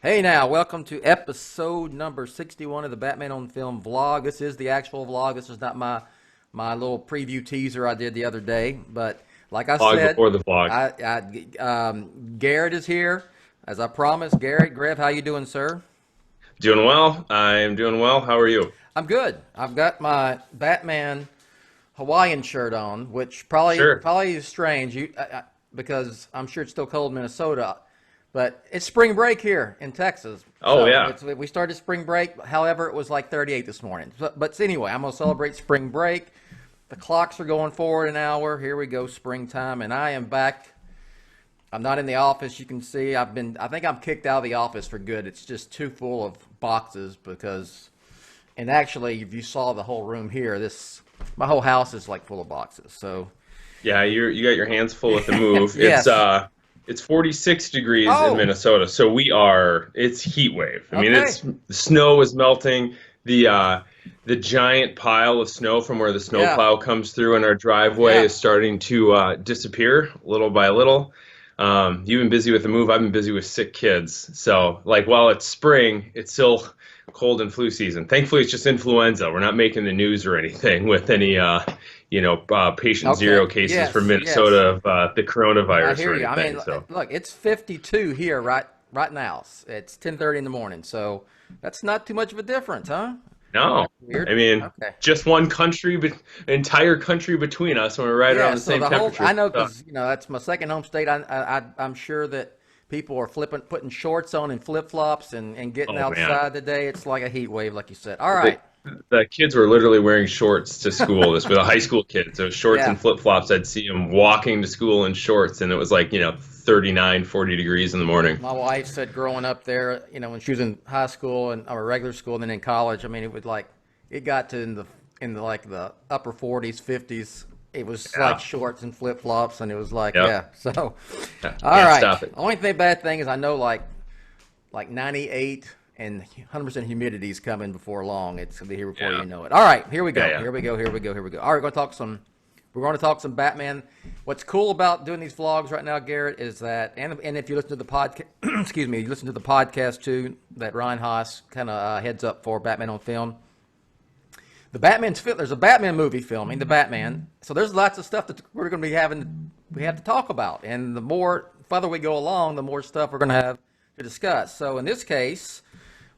Hey now, welcome to episode number 61 of the Batman on Film vlog. This is the actual vlog. This is not my little preview teaser I did the other day. But like I Vlog said, before the vlog. Garrett is here. As I promised, Garret Grev, how you doing, sir? Doing well. I'm doing well. How are you? I'm good. I've got my Batman Hawaiian shirt on, which probably Sure. probably is strange because I'm sure it's still cold in Minnesota. But it's spring break here in Texas. Oh So yeah. we started spring break. However, it was like 38 this morning. But anyway, I'm going to celebrate spring break. The clocks are going forward an hour. Here we go, springtime. And I am back. I'm not in the office. You can see I think I'm kicked out of the office for good. It's just too full of boxes and actually, if you saw the whole room here, my whole house is like full of boxes. So, Yeah, you got your hands full with the move. yes. It's 46 degrees in Oh, Minnesota, so it's heat wave. I mean, okay. the snow is melting. The giant pile of snow from where the Yeah, snowplow comes through in our driveway yeah. is starting to disappear little by little. You've been busy with the move. I've been busy with sick kids. So, like, while it's spring, it's still cold and flu season. Thankfully, it's just influenza. We're not making the news or anything with any, patient Okay. zero cases from Yes, yes. Minnesota of the I coronavirus hear or you. I mean, anything. So, look, it's 52 here right now. It's 10:30 in the morning, so that's not too much of a difference, huh? no, That's weird. I mean, Okay. just one country, but entire country between us, and we're right around Yeah. the So same temperature. I know So, because that's my second home state. I'm sure that people are putting shorts on and flip flops and getting oh man. outside today. It's like a heat wave, like you said. All The, right. the kids were literally wearing shorts to school. This was a high school kid, so shorts Yeah. and flip flops. I'd see them walking to school in shorts, and it was like 39, 40 degrees in the morning. My wife said growing up there, when she was in high school or regular school and then in college, I mean, it got to in the like the upper 40s, 50s. It was like Yeah, shorts and flip flops, and it was like, yep, yeah. So, yeah, all can't right. stop it. Bad thing is I know like 98 and 100% humidity is coming before long. It's gonna be here before Yeah, you know it. All right, here we yeah, go. yeah. Here we go. Here we go. Here we go. All right, we're going to talk some Batman. What's cool about doing these vlogs right now, Garrett, is that, and if you listen to the podcast, excuse me, you listen to the podcast too, that Ryan Haas kind of heads up for Batman on Film. There's a Batman movie filming, the Batman. So there's lots of stuff that we have to talk about. And further we go along, the more stuff we're going to have to discuss. So in this case,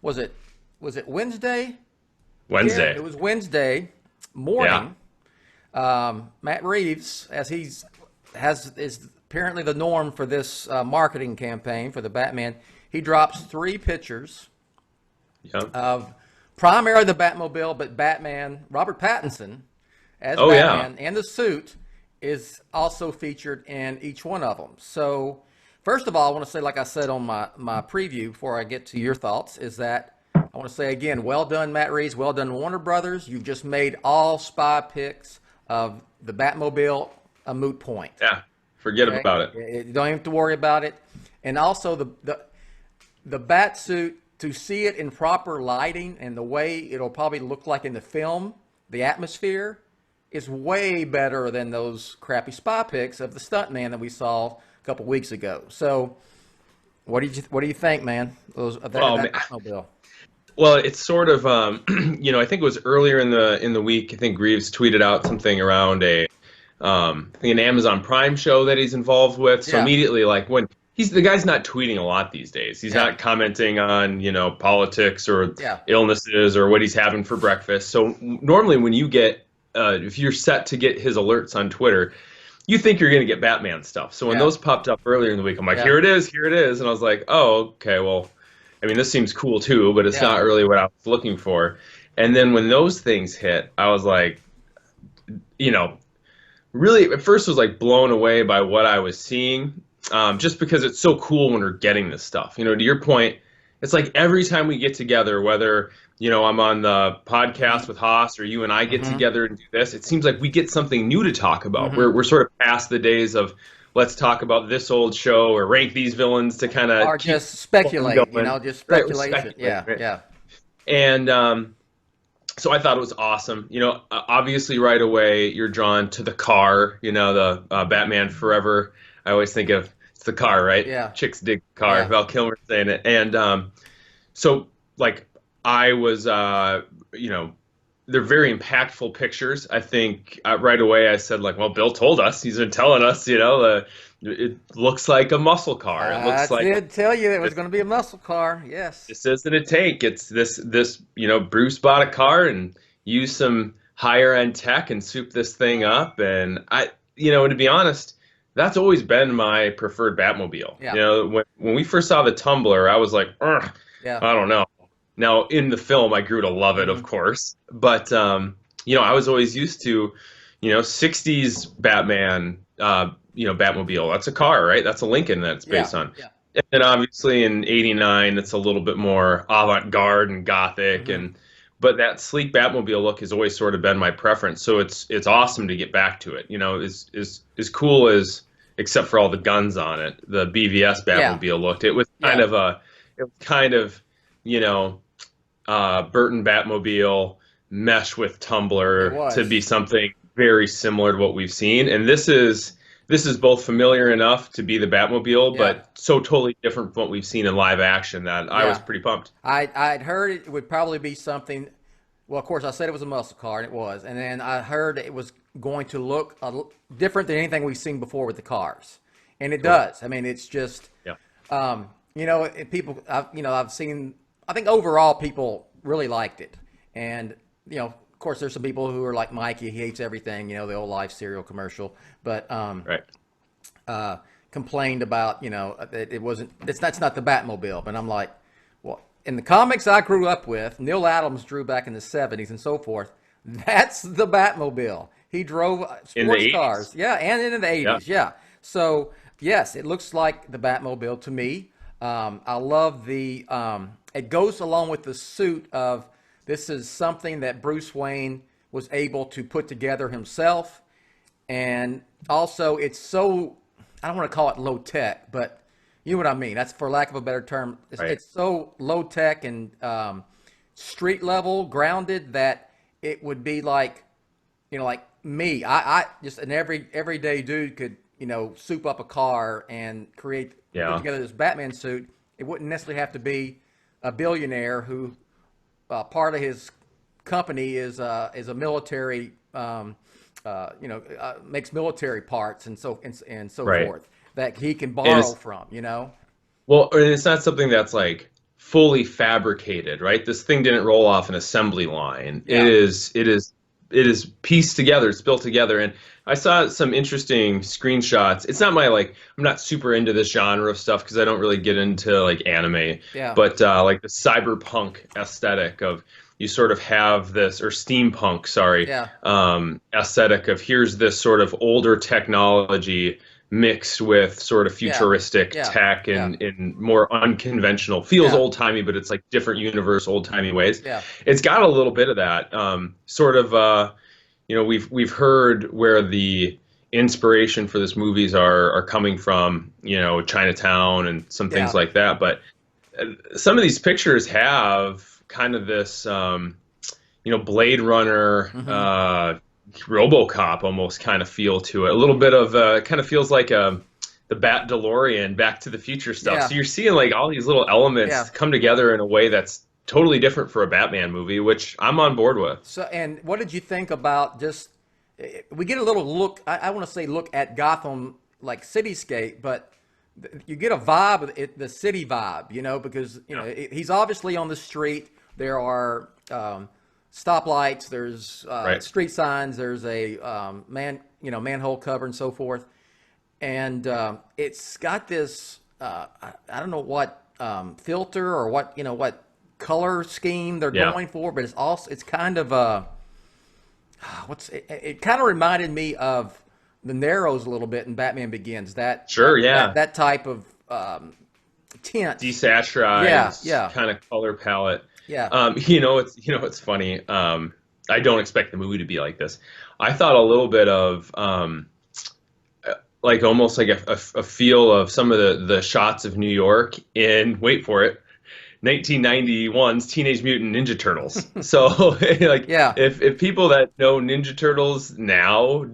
was it, was it Wednesday, Garrett? Wednesday. It was Wednesday Yeah, morning. Matt Reeves, is apparently the norm for this marketing campaign for the Batman. He drops three pictures yep. of primarily the Batmobile, but Robert Pattinson as Oh yeah. Batman, and the suit is also featured in each one of them. So, first of all, I want to say, like I said on my preview, before I get to your thoughts, is that I want to say again, well done, Matt Reeves, well done, Warner Brothers. You've just made all spy pics of the Batmobile a moot point. Yeah. Forget Okay, about it. you don't have to worry about it. And also the bat suit, to see it in proper lighting and the way it'll probably look like in the film, the atmosphere is way better than those crappy spy pics of the stuntman that we saw a couple weeks ago. So, what do you think, man? Well, That Batmobile. Well, it's sort of, I think it was earlier in the week. I think Greaves tweeted out something around I think an Amazon Prime show that he's involved with. So Yeah, immediately, like when the guy's not tweeting a lot these days. He's yeah, not commenting on, politics or yeah, illnesses or what he's having for breakfast. So normally when if you're set to get his alerts on Twitter, you think you're going to get Batman stuff. So when yeah, those popped up earlier in the week, I'm like, yeah, here it is. And I was like, oh, okay, well, I mean, this seems cool too, but it's yeah, not really what I was looking for. And then when those things hit, I was like, you know, really at first was like blown away by what I was seeing, just because it's so cool when we're getting this stuff. To your point, it's like every time we get together, whether I'm on the podcast with Haas or you and I get mm-hmm, together and do this, it seems like we get something new to talk about. mm-hmm. We're sort of past the days of let's talk about this old show or rank these villains to kind of Or keep just fun speculate, going. just Right, we're speculation. speculating, Yeah, right? yeah, And so I thought it was awesome. Obviously right away you're drawn to the car, the Batman Forever. I always think of It's the car, right? Yeah. Chicks dig the car. Yeah. Val Kilmer saying it. And so like I was, you know, they're very impactful pictures. I think right away I said like, well, Bill told us. He's been telling us, you know, it looks like a muscle car. It looks I like did tell you it was this, going to be a muscle car. Yes. this isn't a tank. It's this, you know, Bruce bought a car and used some higher end tech and souped this thing up. And you know, to be honest, that's always been my preferred Batmobile. Yeah. You know, when we first saw the Tumbler, I was like, ugh, Yeah. I don't know. Now in the film, I grew to love it, of course, but you know, I was always used to, you know, '60s Batman, you know, Batmobile. That's a car, right? That's a Lincoln that it's Yeah. based on. Yeah. And then obviously in '89, it's a little bit more avant-garde and gothic, Hmm. and but that sleek Batmobile look has always sort of been my preference. So it's awesome to get back to it. You know, as cool as, except for all the guns on it, the BVS Yeah. Batmobile looked. It was kind Yeah. of you know, Burton Batmobile mesh with It Tumbler to was. be something very similar to what we've seen. And this is both familiar enough to be the Batmobile, Yeah. but so totally different from what we've seen in live action that I was Yeah. pretty pumped. I'd heard it would probably be something. Well, of course, I said it was a muscle car, and it was. And then I heard it was going to look different than anything we've seen before with the cars, and it does. I mean, it's just, Yeah. you know, people. I've seen. I think overall people really liked it, and you know, of course, there's some people who are like Mikey. He hates everything. You know, the old Life cereal commercial, but Right. complained about, you know, that it wasn't. That's not the Batmobile. But I'm like, well, in the comics I grew up with, Neil Adams drew back in the '70s and so forth. That's the Batmobile. He drove In the sports 80s. cars, yeah, and in the Yeah. '80s, yeah. So yes, it looks like the Batmobile to me. I love the. It goes along with the suit of this is something that Bruce Wayne was able to put together himself, and also it's so, I don't want to call it low tech, but you know what I mean. That's for lack of a better term. It's, Right. it's so low tech and street level, grounded that it would be like, you know, like me. I just an everyday dude could, you know, soup up a car and put Yeah. together this Batman suit. It wouldn't necessarily have to be a billionaire who part of his company is a military, makes military parts and so Right. forth that he can And borrow from. You know. well, and it's not something that's like fully fabricated, right? This thing didn't roll off an assembly line. Yeah. It is pieced together. It's built together. And I saw some interesting screenshots. It's not I'm not super into this genre of stuff because I don't really get into like anime. Yeah. But like the cyberpunk aesthetic of you sort of have this, or steampunk, sorry, Yeah. aesthetic of here's this sort of older technology mixed with sort of Yeah. futuristic Yeah. tech Yeah. and more unconventional. Feels Yeah. old timey, but it's like different universe, old timey ways. Yeah. It's got a little bit of that. Sort of, you know, we've heard where the inspiration for this movies are coming from, you know, Chinatown and some things Yeah. like that. But some of these pictures have kind of this, you know, Blade Runner, RoboCop almost kind of feel to it. A little bit of kind of feels like the Bat DeLorean, Back to the Future stuff. Yeah. So you're seeing like all these little elements Yeah. come together in a way that's totally different for a Batman movie, which I'm on board with. So, and what did you think about just? We get a little look. I want to say look at Gotham like cityscape, but you get a vibe of it, the city vibe, you know, because you know he's obviously on the street. There are stoplights. There's Right. street signs. There's a manhole cover and so forth, and it's got this. I don't know what filter or what color scheme they're Yeah. going for, but it's kind of it kind of reminded me of the Narrows a little bit in Batman Begins. Sure, yeah. that type of tint. Desaturized Yeah. kind of color palette. Yeah. It's funny. I don't expect the movie to be like this. I thought a little bit of like almost like a feel of some of the shots of New York in, wait for it, 1991's Teenage Mutant Ninja Turtles. So like Yeah. if people that know Ninja Turtles now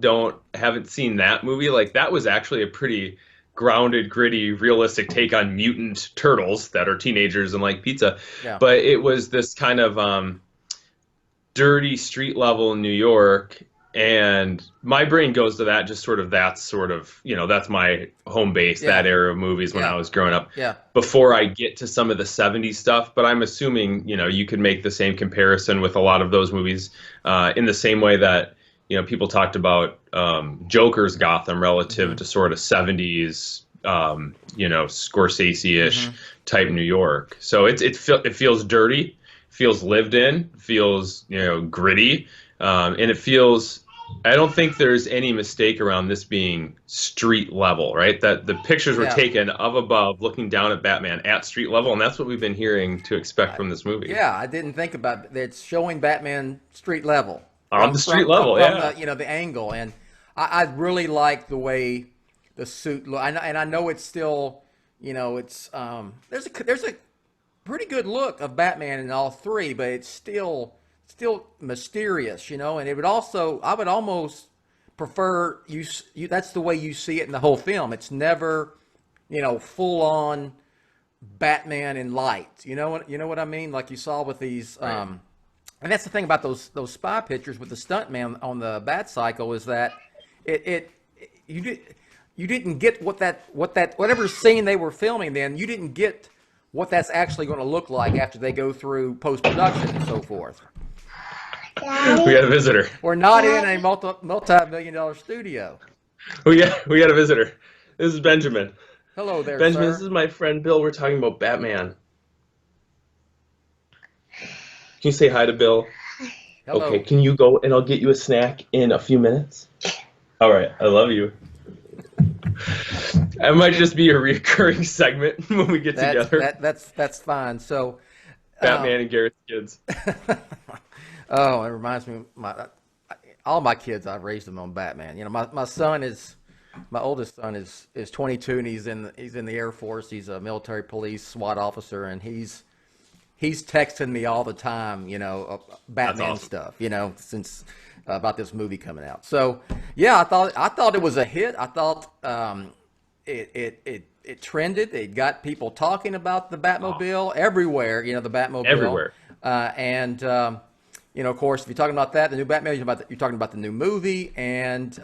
haven't seen that movie, like that was actually a pretty grounded, gritty, realistic take on mutant turtles that are teenagers and like pizza. Yeah. But it was this kind of dirty street level in New York, and my brain goes to that, just sort of, that's sort of, that's my home base, Yeah. that era of movies when Yeah. I was growing up. Yeah. Before I get to some of the 70s stuff, but I'm assuming, you could make the same comparison with a lot of those movies, in the same way that, people talked about Joker's Gotham relative to sort of 70s, Scorsese-ish type New York. So it feels dirty, feels lived in, feels, gritty, and it feels, I don't think there's any mistake around this being street level, right? That the pictures were taken of above, looking down at Batman at street level, and that's what we've been hearing to expect from this movie. Yeah, I didn't think about it. It's showing Batman street level. On the street level, from the angle, and I really like the way the suit look. And I know it's still, it's there's a pretty good look of Batman in all three, but it's still mysterious, and it would also, I would almost prefer you that's the way you see it in the whole film. It's never, full on Batman in light. You know what I mean? Like you saw with these and that's the thing about those spy pictures with the stuntman on the Bat Cycle, is that you didn't get whatever scene they were filming then, you didn't get what that's actually going to look like after they go through post-production and so forth. We got a visitor. We're not in a multi-million-dollar studio. We got a visitor. This is Benjamin. Hello there, Benjamin, sir. this is my friend Bill. We're talking about Batman. Can you say hi to Bill? Hello. Okay, can you go and I'll get you a snack in a few minutes? All right, I love you. That might just be a recurring segment when we get together. That's fine. So, Batman and Garrett's kids. Oh, it reminds me of all my kids. I've raised them on Batman. My oldest son is 22 and he's in the Air Force. He's a military police SWAT officer, and he's texting me all the time, Batman stuff, since about this movie coming out. So yeah, I thought it was a hit. I thought it trended. It got people talking about the Batmobile everywhere. The Batmobile Everywhere. And of course, if you're talking about that, the new Batman, you're talking about the new movie, and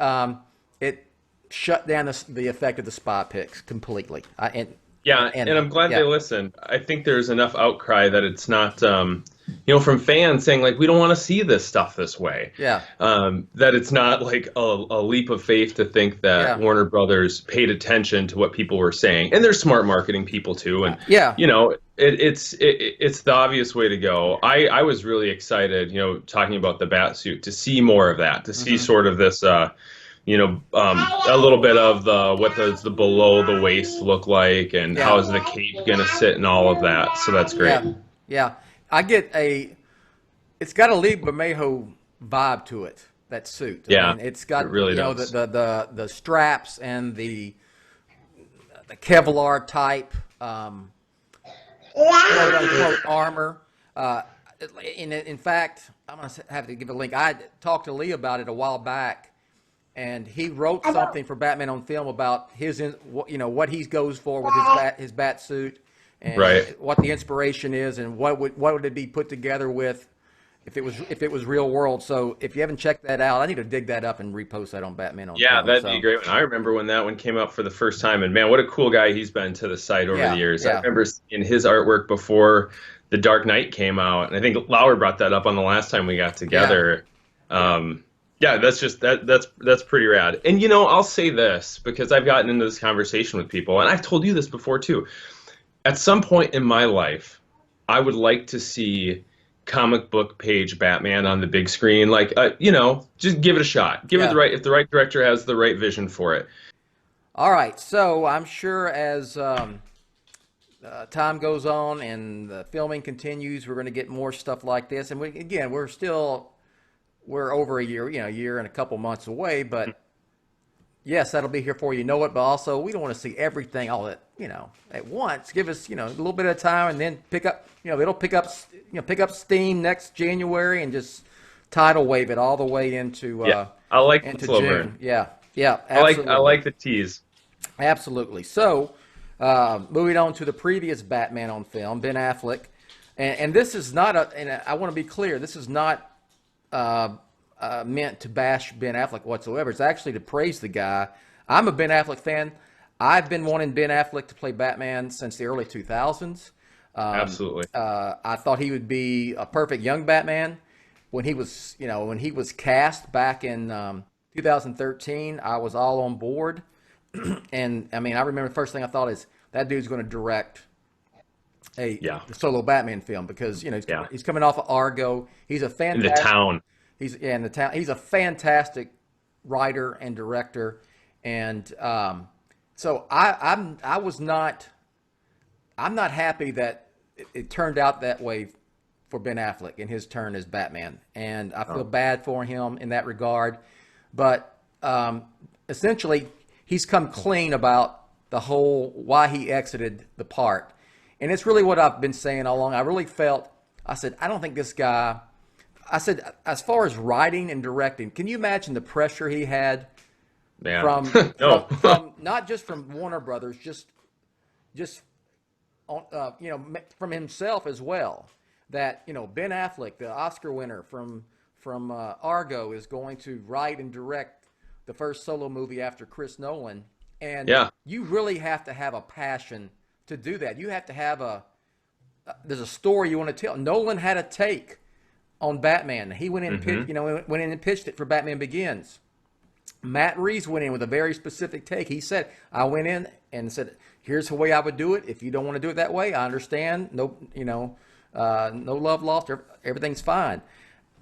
it shut down the effect of the spy picks completely. And I'm glad they listened. I think there's enough outcry that it's not, from fans saying, like, we don't want to see this stuff this way. Yeah. That it's not like a leap of faith to think that Warner Brothers paid attention to what people were saying. And they're smart marketing people too. And, it's the obvious way to go. I was really excited, talking about the bat suit, to see more of that, to see sort of this, a little bit of what does the below the waist look like, and how is the cape going to sit, and all of that. So that's great. Yeah. I get it's got a Lee Bermejo vibe to it, that suit. I mean, it's got, it really does. The straps and the Kevlar type quote unquote armor. In fact, I'm going to have to give a link. I talked to Lee about it a while back, and he wrote something for Batman on Film about what he goes for with his bat suit, and what the inspiration is, and what would it be put together with if it was real world. So if you haven't checked that out, I need to dig that up and repost that on Batman on Film. That'd be a great one. I remember when that one came up for the first time, and man, what a cool guy he's been to the site over the years. I remember seeing his artwork before The Dark Knight came out, and I think Lauer brought that up on the last time we got together. That's pretty rad. And I'll say this, because I've gotten into this conversation with people, and I've told you this before too. At some point in my life, I would like to see comic book page Batman on the big screen. Like, just give it a shot. Give it if the right director has the right vision for it. All right. So I'm sure as time goes on and the filming continues, we're going to get more stuff like this. And we're over a year, a year and a couple months away, but yes, that'll be here for you know it, but also we don't want to see everything all at once. Give us, a little bit of time, and then pick up, it'll pick up steam next January, and just tidal wave it all the way into I like into the slow June. burn. Yeah, absolutely. I like the tease. Absolutely. So, moving on to the previous Batman on film, Ben Affleck, and this is not a. And I want to be clear. This is not meant to bash Ben Affleck whatsoever. It's actually to praise the guy. I'm a Ben Affleck fan. I've been wanting Ben Affleck to play Batman since the early 2000s. Absolutely. I thought he would be a perfect young Batman when he was, when he was cast back in 2013. I was all on board, and I mean, I remember the first thing I thought is that dude's going to direct a solo Batman film because he's coming off of Argo. He's a fantastic In the town. He's in the town. He's a fantastic writer and director, and so I was not. I'm not happy that it turned out that way for Ben Affleck in his turn as Batman, and I feel bad for him in that regard. But essentially, he's come clean about the whole why he exited the part, and it's really what I've been saying all along. I really felt. I said I don't think this guy. I said, as far as writing and directing, can you imagine the pressure he had from, no. from not just from Warner Brothers, just from himself as well. That Ben Affleck, the Oscar winner from Argo, is going to write and direct the first solo movie after Chris Nolan, and you really have to have a passion to do that. You have to have there's a story you want to tell. Nolan had a take on Batman. He went in, went in and pitched it for Batman Begins. Matt Reeves went in with a very specific take. He said, "I went in and said, here's the way I would do it. If you don't want to do it that way, I understand. No, no love lost. Everything's fine."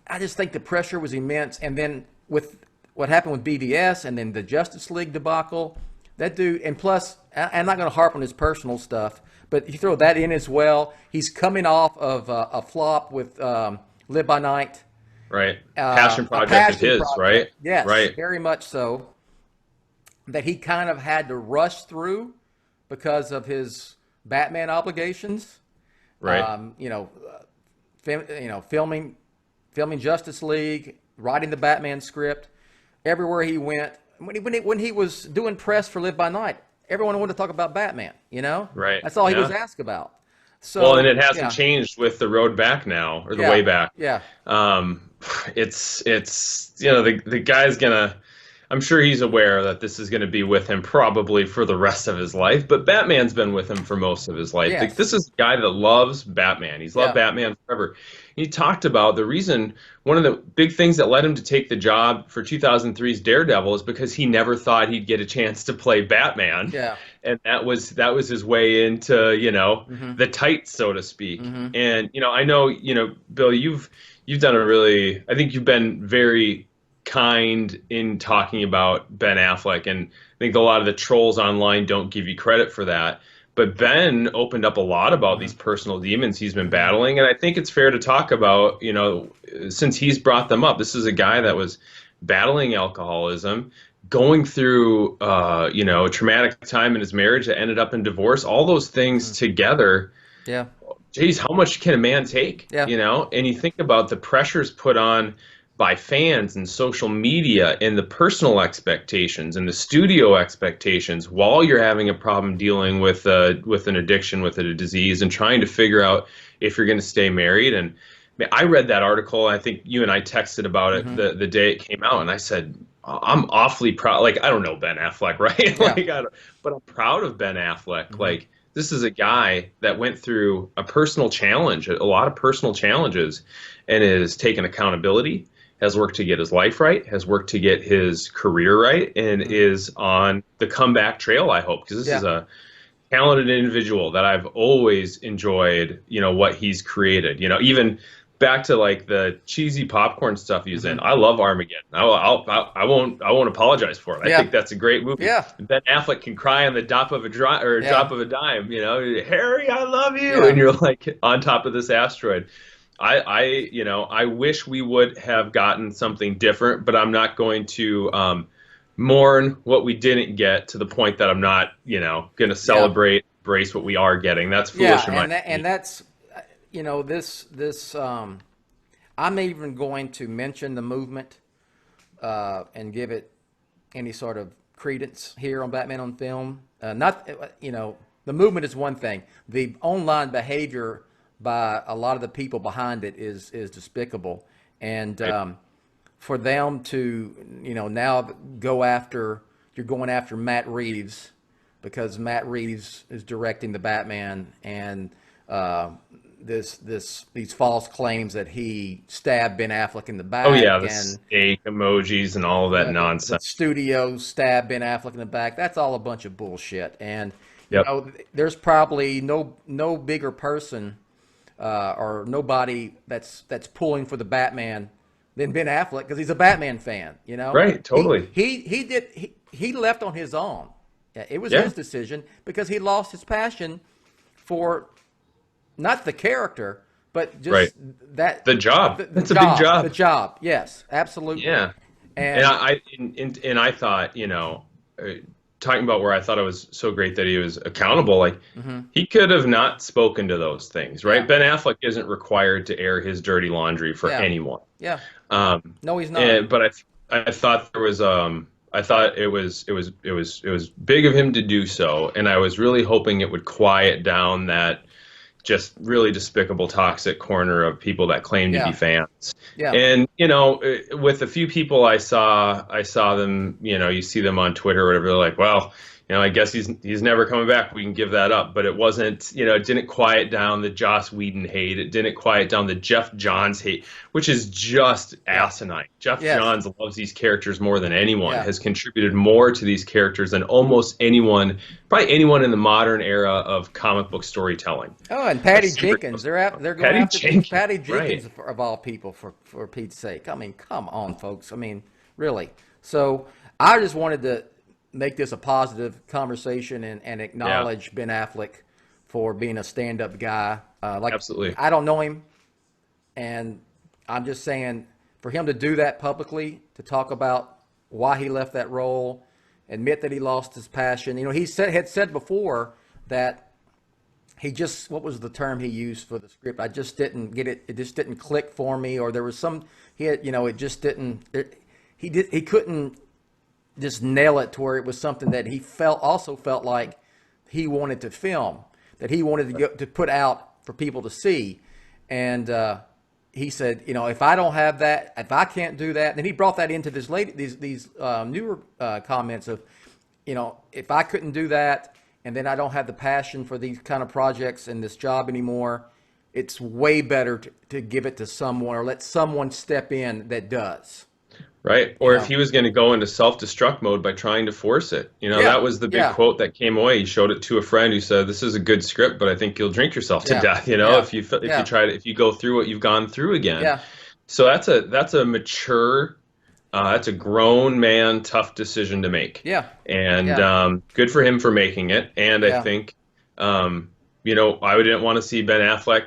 I just think the pressure was immense. And then with what happened with BVS, and then the Justice League debacle, that dude. And plus, I'm not going to harp on his personal stuff, but you throw that in as well. He's coming off of a flop with Live by Night. Right. Passion project of his, right? Yes, right. Very much so. That he kind of had to rush through because of his Batman obligations. Right. Filming Justice League, writing the Batman script. Everywhere he went, when he was doing press for Live by Night, everyone wanted to talk about Batman. Right. That's all he was asked about. So, well, and it hasn't changed with the road back now, or the way back. Yeah. It's the guy's gonna. I'm sure he's aware that this is going to be with him probably for the rest of his life. But Batman's been with him for most of his life. Yes. Like, this is a guy that loves Batman. He's loved Batman forever. He talked about the reason, one of the big things that led him to take the job for 2003's Daredevil is because he never thought he'd get a chance to play Batman. Yeah. And that was his way into, the tights, so to speak. Mm-hmm. And, I know, Bill, you've done I think you've been very kind in talking about Ben Affleck, and I think a lot of the trolls online don't give you credit for that. But Ben opened up a lot about these personal demons he's been battling, and I think it's fair to talk about, since he's brought them up. This is a guy that was battling alcoholism, going through, a traumatic time in his marriage that ended up in divorce. All those things together. Yeah. Geez, how much can a man take? Yeah. And you think about the pressures put on by fans and social media and the personal expectations and the studio expectations while you're having a problem dealing with an addiction, with a disease, and trying to figure out if you're going to stay married. And I read that article. I think you and I texted about it the day it came out, and I said, I'm awfully proud. Like, I don't know Ben Affleck, right? Yeah. But I'm proud of Ben Affleck. Like, this is a guy that went through a personal challenge, a lot of personal challenges, and has taken accountability, has worked to get his life right, has worked to get his career right, and is on the comeback trail, I hope, because this is a talented individual that I've always enjoyed, what he's created. Even back to like the cheesy popcorn stuff he's in. I love Armageddon. I won't apologize for it. I think that's a great movie. Yeah. Ben Affleck can cry on the drop of a dime, Harry, I love you, and you're like on top of this asteroid. I wish we would have gotten something different, but I'm not going to mourn what we didn't get to the point that I'm not, going to celebrate, embrace what we are getting. That's foolish in my opinion. And that's, this. I'm even going to mention the movement and give it any sort of credence here on Batman on Film. Not, the movement is one thing. The online behavior by a lot of the people behind it is despicable, and for them to now you're going after Matt Reeves because Matt Reeves is directing the Batman, and these false claims that he stabbed Ben Affleck in the back. Oh yeah, the and steak emojis and all of that nonsense. The studio stabbed Ben Affleck in the back. That's all a bunch of bullshit. And Yep. there's probably no bigger person or nobody that's pulling for the Batman than Ben Affleck, because he's a Batman fan. Right, totally. He left on his own. It was his decision because he lost his passion for not the character, but just the job. That's a big job. The job, yes, absolutely. Yeah, and I thought, talking about where I thought it was so great that he was accountable, like he could have not spoken to those things, right? Yeah. Ben Affleck isn't required to air his dirty laundry for anyone. Yeah. No, he's not. But I thought there was I thought it was big of him to do so, and I was really hoping it would quiet down that just really despicable, toxic corner of people that claim to be fans. Yeah. And with a few people I saw them. You see them on Twitter or whatever. They're like, well, I guess he's never coming back. We can give that up. But it wasn't. It didn't quiet down the Joss Whedon hate. It didn't quiet down the Jeff Johns hate, which is just asinine. Jeff Johns loves these characters more than anyone. Has contributed more to these characters than almost anyone, probably anyone in the modern era of comic book storytelling. Oh, and Patty Jenkins. They're going after Patty Jenkins of all people, for Pete's sake. I mean, come on, folks. I mean, really. So I just wanted to make this a positive conversation and acknowledge Ben Affleck for being a stand-up guy. Absolutely. I don't know him, and I'm just saying, for him to do that publicly, to talk about why he left that role, admit that he lost his passion. He had said before that he just, what was the term he used for the script? I just didn't get it. It just didn't click for me, or there was some, it just didn't, he couldn't just nail it to where it was something that he also felt like he wanted to film, that he wanted to put out for people to see. And he said, if I don't have that, if I can't do that, then he brought that into these newer comments of, if I couldn't do that, and then I don't have the passion for these kind of projects and this job anymore, it's way better to give it to someone, or let someone step in that does. Right. Or if he was going to go into self-destruct mode by trying to force it. That was the big quote that came away. He showed it to a friend who said, this is a good script, but I think you'll drink yourself to death, if you go through what you've gone through again. Yeah. So that's a mature, that's a grown man, tough decision to make. Yeah. And good for him for making it. And I think, I didn't want to see Ben Affleck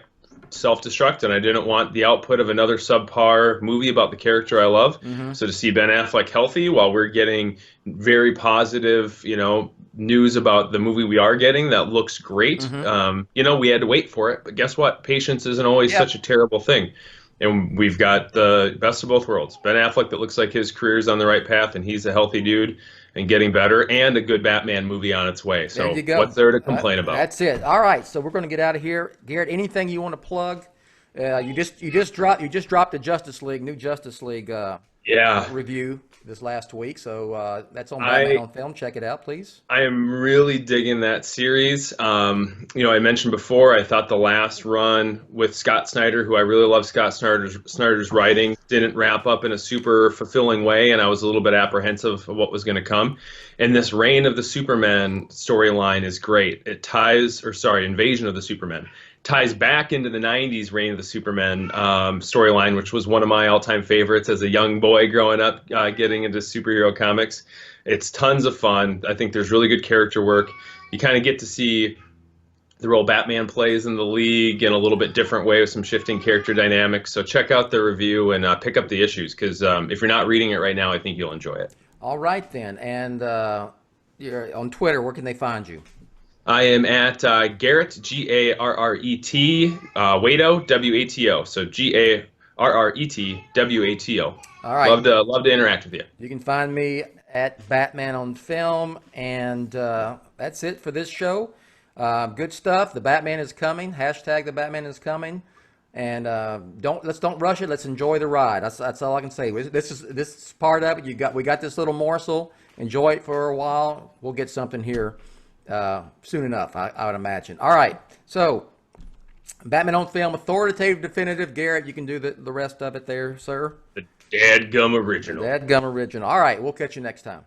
self-destruct, and I didn't want the output of another subpar movie about the character I love. So to see Ben Affleck healthy while we're getting very positive, news about the movie we are getting that looks great. We had to wait for it, but guess what? Patience isn't always such a terrible thing. And we've got the best of both worlds. Ben Affleck that looks like his career's on the right path and he's a healthy dude and getting better, and a good Batman movie on its way. So what's there to complain about? That's it. All right, so we're going to get out of here. Garrett, anything you want to plug? You just dropped the new Justice League review this last week, so that's on Batman on Film. Check it out, please. I am really digging that series. I mentioned before, I thought the last run with Scott Snyder, who I really love Scott Snyder's writing, didn't wrap up in a super fulfilling way, and I was a little bit apprehensive of what was going to come. And this Reign of the Superman storyline is great. Invasion of the Supermen ties back into the 90s Reign of the Superman storyline, which was one of my all-time favorites as a young boy growing up, getting into superhero comics. It's tons of fun. I think there's really good character work. You kind of get to see the role Batman plays in the League in a little bit different way with some shifting character dynamics. So check out the review and pick up the issues, because if you're not reading it right now, I think you'll enjoy it. All right, then. And you're on Twitter. Where can they find you? I am at Garret, Garret, Wato, WATO. So Garret, WATO. All right. Love to interact with you. You can find me at Batman on Film, and that's it for this show. Good stuff. The Batman is coming. Hashtag the Batman is coming. And let's don't rush it. Let's enjoy the ride. That's all I can say. This is part of it. We got this little morsel. Enjoy it for a while. We'll get something here soon enough, I would imagine. All right. So Batman on Film, authoritative, definitive. Garrett, you can do the rest of it there, sir. The Dadgum Original. The Dadgum Original. All right. We'll catch you next time.